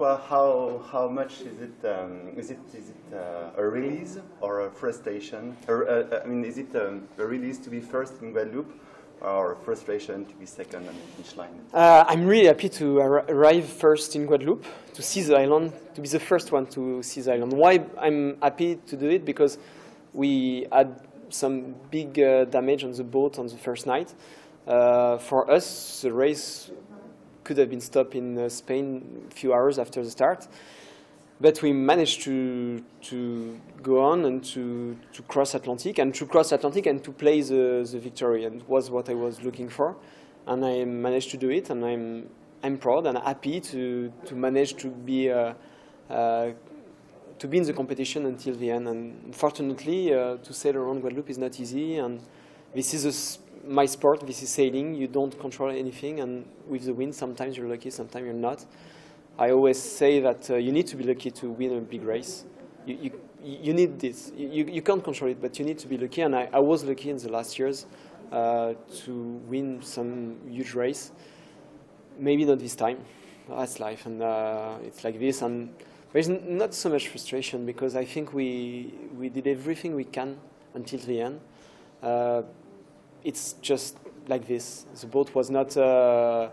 Francois, how much is it? Is it a release or a frustration? I mean, is it a release to be first in Guadeloupe, or frustration to be second on the finish line? I'm really happy to arrive first in Guadeloupe, to see the island, to be the first one to see the island. Why I'm happy to do it? Because we had some big damage on the boat on the first night. For us, the race could have been stopped in Spain a few hours after the start, but we managed to go on and to cross Atlantic and to play the victory, and it was what I was looking for, and I managed to do it, and I'm proud and happy to manage to be in the competition until the end. And unfortunately, to sail around Guadeloupe is not easy, and this is my sport. This is sailing. You don't control anything, and with the wind, sometimes you're lucky, sometimes you're not. I always say that you need to be lucky to win a big race. You need this. You can't control it, but you need to be lucky, and I was lucky in the last years to win some huge race. Maybe not this time. That's life, and it's like this. And there's not so much frustration, because I think we did everything we can until the end. It's just like this. The boat was not. The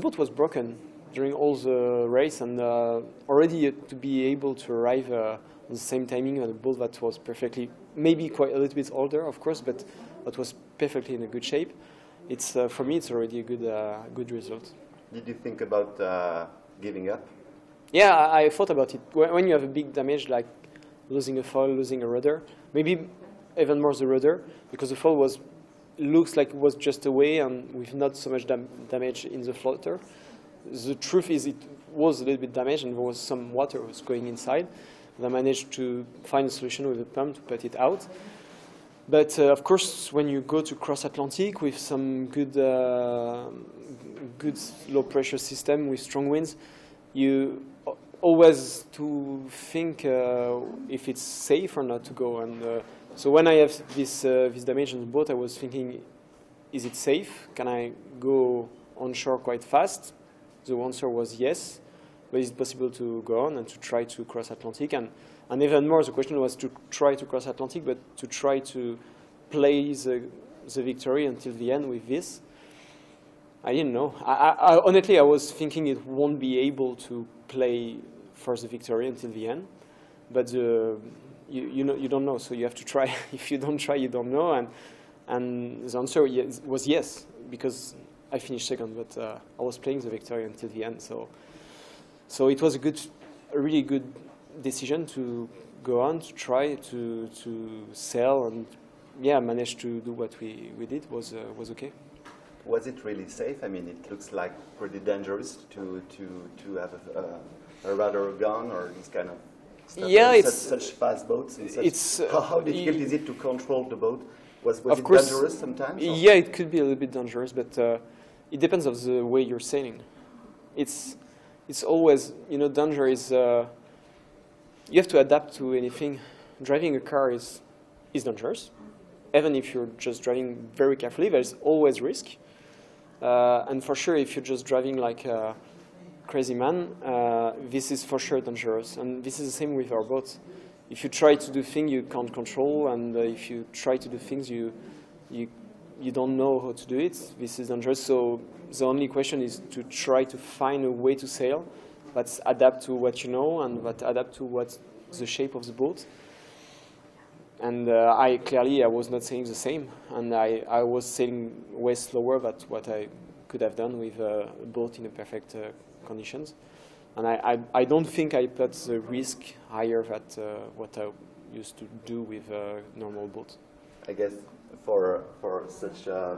boat was broken during all the race, and already to be able to arrive on the same timing on a boat that was perfectly, maybe quite a little bit older, of course, but that was perfectly in a good shape. It's for me, it's already a good result. Did you think about giving up? Yeah, I thought about it. When you have a big damage like losing a foil, losing a rudder, maybe even more the rudder, because the foil looks like it was just away and with not so much damage in the floater. The truth is it was a little bit damaged, and there was some water was going inside. And I managed to find a solution with a pump to put it out. But of course, when you go to cross Atlantic with some good low pressure system with strong winds, you always to think if it's safe or not to go. And so when I have this damage on the boat, I was thinking, is it safe? Can I go onshore quite fast? The answer was yes, but is it possible to go on and to try to cross Atlantic? And even more, the question was to try to cross Atlantic, but to try to play the victory until the end with this. I didn't know. Honestly, I was thinking it won't be able to play for the victory until the end, but you don't know, so you have to try. If you don't try, you don't know. And the answer was yes, because I finished second, but I was playing the victory until the end. So it was a really good decision to go on, to try to sail, and yeah, manage to do what we did was okay. Was it really safe? I mean, it looks like pretty dangerous to have a rudder gun or this kind of stuff. Yeah, it's such fast boats. How difficult is it to control the boat? Was it dangerous sometimes? Or? Yeah, it could be a little bit dangerous, but it depends on the way you're sailing. It's always, danger is you have to adapt to anything. Driving a car is dangerous. Even if you're just driving very carefully, there's always risk. And for sure, if you're just driving like a crazy man, this is for sure dangerous. And this is the same with our boats. If you try to do things you can't control, and if you try to do things you don't know how to do it, this is dangerous. So the only question is to try to find a way to sail that's adapt to what you know and that adapt to what's the shape of the boat. And I was not saying the same, and I was sailing way slower than what I could have done with a boat in a perfect conditions. And I don't think I put the risk higher than what I used to do with a normal boat. I guess for such a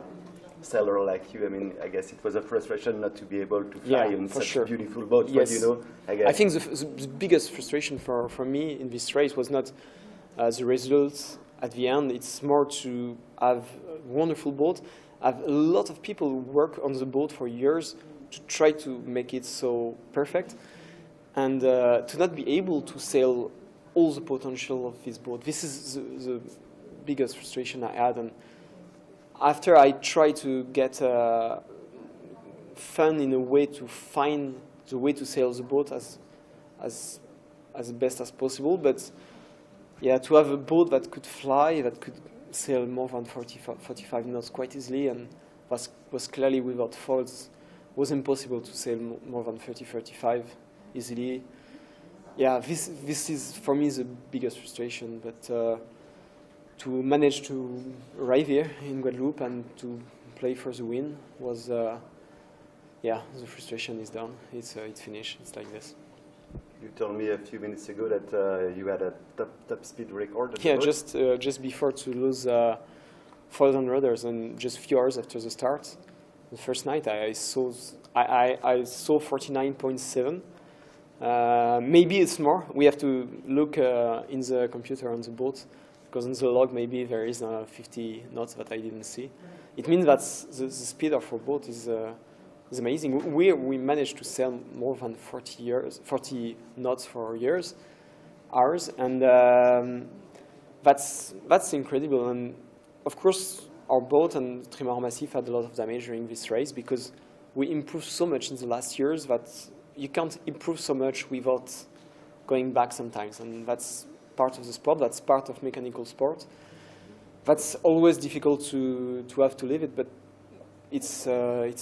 sailor like you, I mean, I guess it was a frustration not to be able to fly in such a beautiful boat. Yes. But, I guess. I think the biggest frustration for me in this race was not the results at the end. It's more to have a wonderful boat, have a lot of people who work on the boat for years to try to make it so perfect, and to not be able to sail all the potential of this boat. This is the biggest frustration I had. And after I tried to get fun in a way to find the way to sail the boat as best as possible. But yeah, to have a boat that could fly, that could sail more than 45 knots quite easily, and was clearly without faults, was impossible to sail more than 30-35 easily. Yeah, this is for me the biggest frustration. But to manage to arrive here in Guadeloupe and to play for the win was, yeah, the frustration is done. It's finished. It's like this. You told me a few minutes ago that you had a top speed record. Yeah, just before to lose 4,000 rudders, and just a few hours after the start, the first night I saw 49.7. Maybe it's more. We have to look in the computer on the boat, because on the log maybe there is 50 knots that I didn't see. It means that the speed of our boat is amazing. We managed to sail more than 40 knots for hours, and that's incredible. And of course, our boat and WoW MACIF had a lot of damage during this race, because we improved so much in the last years that you can't improve so much without going back sometimes. And that's part of the sport. That's part of mechanical sport. That's always difficult to have to live it, but it's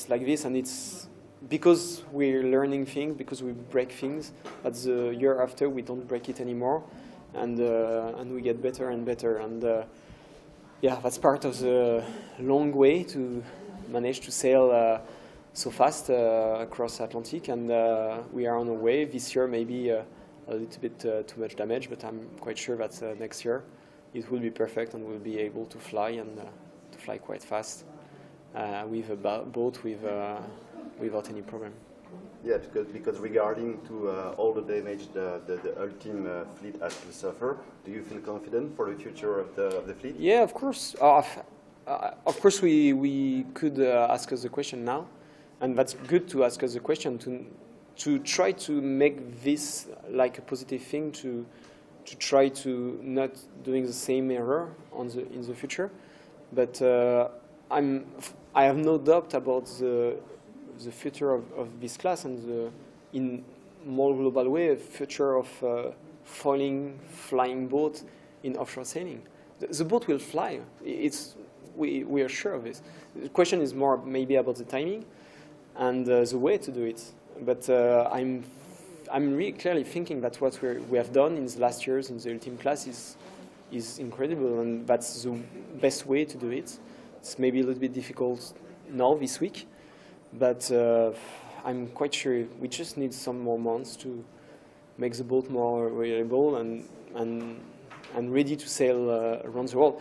like this, and it's because we're learning things, because we break things, that the year after we don't break it anymore, and we get better and better. And yeah, that's part of the long way to manage to sail so fast across Atlantic, and we are on our way. This year maybe a little bit too much damage, but I'm quite sure that next year it will be perfect, and we'll be able to fly, and to fly quite fast with a boat without any problem. Yeah, because regarding to all the damage the whole team fleet has to suffer, do you feel confident for the future of the fleet? Yeah, of course. Of course, we could ask us the question now, and that's good to ask us the question to try to make this like a positive thing, to try to not doing the same error in the future. But I have no doubt about the future of this class, and in more global way, a future of flying boat in offshore sailing. The boat will fly. We are sure of this. The question is more maybe about the timing and the way to do it. But I'm really clearly thinking that what we have done in the last years in the ultimate class is incredible, and that's the best way to do it. It's maybe a little bit difficult now this week, but I'm quite sure we just need some more months to make the boat more reliable and ready to sail around the world.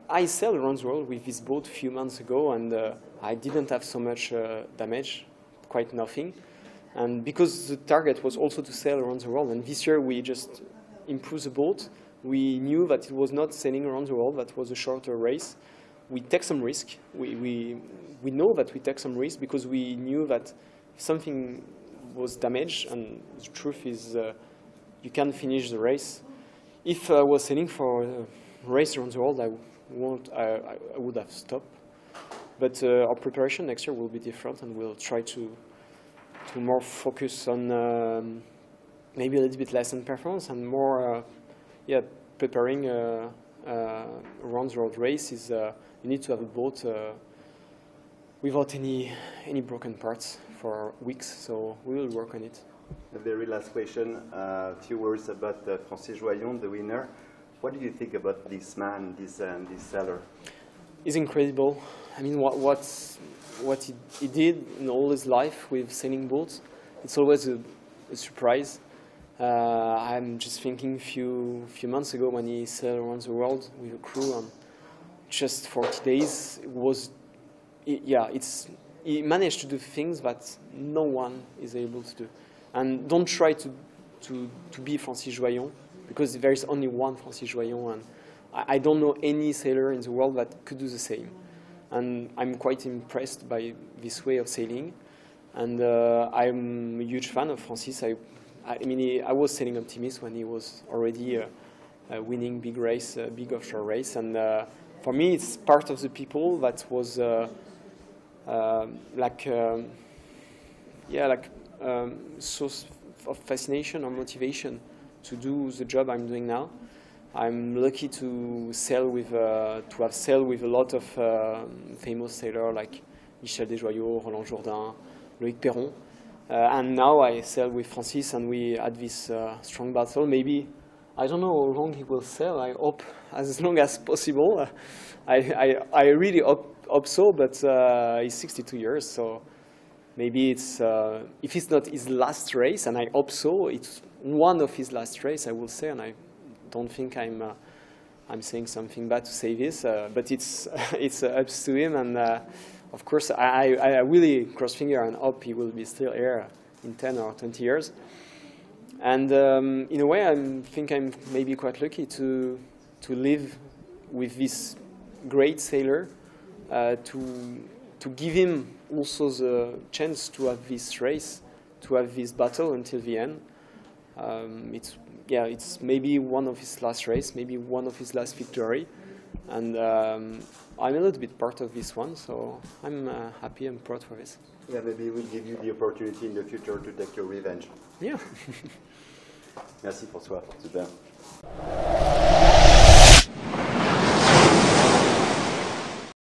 I sailed around the world with this boat a few months ago, and I didn't have so much damage, quite nothing. And because the target was also to sail around the world, and this year we just improved the boat. We knew that it was not sailing around the world, that was a shorter race. We take some risk. We know that we take some risk because we knew that if something was damaged, and the truth is you can finish the race. If I was sailing for a race around the world, I would have stopped. But our preparation next year will be different, and we'll try to more focus on maybe a little bit less on performance and more, preparing around the world race. Is you need to have a boat without any broken parts for weeks. So we will work on it. The very last question, a few words about Francis Joyon, the winner. What do you think about this man, this sailor? He's incredible. I mean, what he did in all his life with sailing boats, it's always a surprise. I'm just thinking few months ago when he sailed around the world with a crew on just 40 days. He managed to do things that no one is able to do. And don't try to be Francis Joyon, because there is only one Francis Joyon, and I don't know any sailor in the world that could do the same. And I'm quite impressed by this way of sailing. And I'm a huge fan of Francis. I was sailing Optimist when he was already winning big offshore race. And for me, it's part of the people that was like source of fascination or motivation to do the job I'm doing now. I'm lucky to sail with, to have sailed with a lot of famous sailors like Michel Desjoyaux, Roland Jourdain, Loïc Perron. And now I sail with Francis, and we had this strong battle. Maybe, I don't know how long he will sail. I hope as long as possible. I really hope so, but he's 62 years, so maybe it's, if it's not his last race, and I hope so, it's one of his last race, I will say, and I don't think I'm saying something bad to say this, but it's up to him, and of course I really cross finger and hope he will be still here in 10 or 20 years. And in a way, I think I'm maybe quite lucky to live with this great sailor, to give him also the chance to have this race, to have this battle until the end. It's maybe one of his last race, maybe one of his last victory, and I'm a little bit part of this one, so I'm happy and proud for this. Yeah, maybe we'll give you the opportunity in the future to take your revenge. Yeah. Merci François, super.